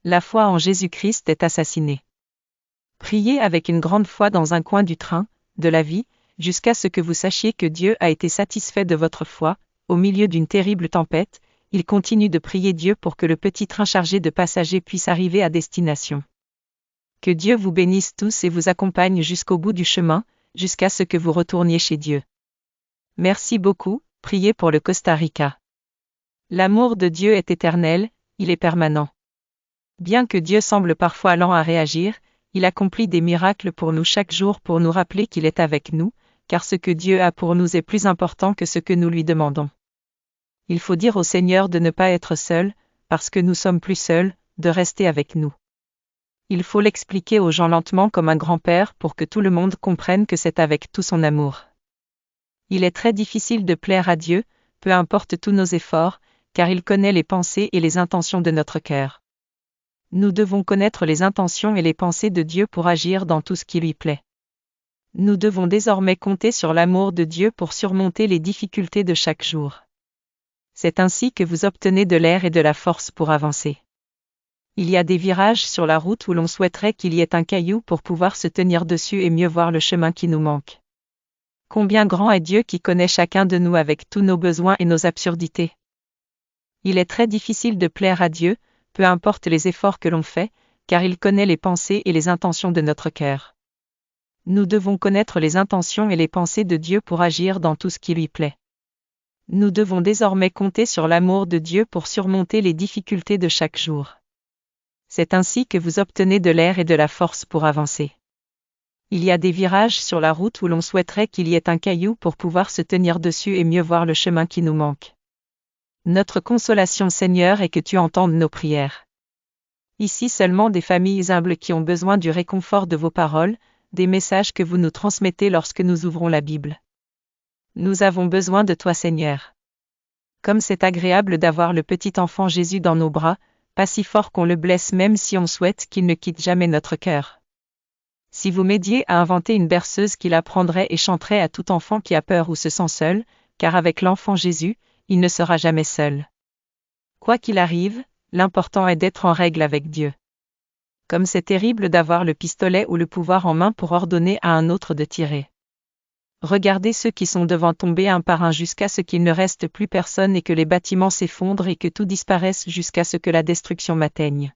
La foi en Jésus-Christ est assassinée. Priez avec une grande foi dans un coin du train, de la vie, jusqu'à ce que vous sachiez que Dieu a été satisfait de votre foi. Au milieu d'une terrible tempête, il continue de prier Dieu pour que le petit train chargé de passagers puisse arriver à destination. Que Dieu vous bénisse tous et vous accompagne jusqu'au bout du chemin, jusqu'à ce que vous retourniez chez Dieu. Merci beaucoup, priez pour le Costa Rica. L'amour de Dieu est éternel, il est permanent. Bien que Dieu semble parfois lent à réagir, il accomplit des miracles pour nous chaque jour pour nous rappeler qu'il est avec nous, car ce que Dieu a pour nous est plus important que ce que nous lui demandons. Il faut dire au Seigneur de ne pas être seul, parce que nous sommes plus seuls, de rester avec nous. Il faut l'expliquer aux gens lentement comme un grand-père pour que tout le monde comprenne que c'est avec tout son amour. Il est très difficile de plaire à Dieu, peu importe tous nos efforts, car il connaît les pensées et les intentions de notre cœur. Nous devons connaître les intentions et les pensées de Dieu pour agir dans tout ce qui lui plaît. Nous devons désormais compter sur l'amour de Dieu pour surmonter les difficultés de chaque jour. C'est ainsi que vous obtenez de l'air et de la force pour avancer. Il y a des virages sur la route où l'on souhaiterait qu'il y ait un caillou pour pouvoir se tenir dessus et mieux voir le chemin qui nous manque. Combien grand est Dieu qui connaît chacun de nous avec tous nos besoins et nos absurdités. Il est très difficile de plaire à Dieu, peu importe les efforts que l'on fait, car il connaît les pensées et les intentions de notre cœur. Nous devons connaître les intentions et les pensées de Dieu pour agir dans tout ce qui lui plaît. Nous devons désormais compter sur l'amour de Dieu pour surmonter les difficultés de chaque jour. C'est ainsi que vous obtenez de l'air et de la force pour avancer. Il y a des virages sur la route où l'on souhaiterait qu'il y ait un caillou pour pouvoir se tenir dessus et mieux voir le chemin qui nous manque. Notre consolation, Seigneur, est que tu entendes nos prières. Ici seulement des familles humbles qui ont besoin du réconfort de vos paroles, des messages que vous nous transmettez lorsque nous ouvrons la Bible. Nous avons besoin de toi, Seigneur. Comme c'est agréable d'avoir le petit enfant Jésus dans nos bras, pas si fort qu'on le blesse même si on souhaite qu'il ne quitte jamais notre cœur. Si vous m'aidiez à inventer une berceuse qui l'apprendrait et chanterait à tout enfant qui a peur ou se sent seul, car avec l'enfant Jésus, il ne sera jamais seul. Quoi qu'il arrive, l'important est d'être en règle avec Dieu. Comme c'est terrible d'avoir le pistolet ou le pouvoir en main pour ordonner à un autre de tirer. Regardez ceux qui sont devant tomber un par un jusqu'à ce qu'il ne reste plus personne et que les bâtiments s'effondrent et que tout disparaisse jusqu'à ce que la destruction m'atteigne.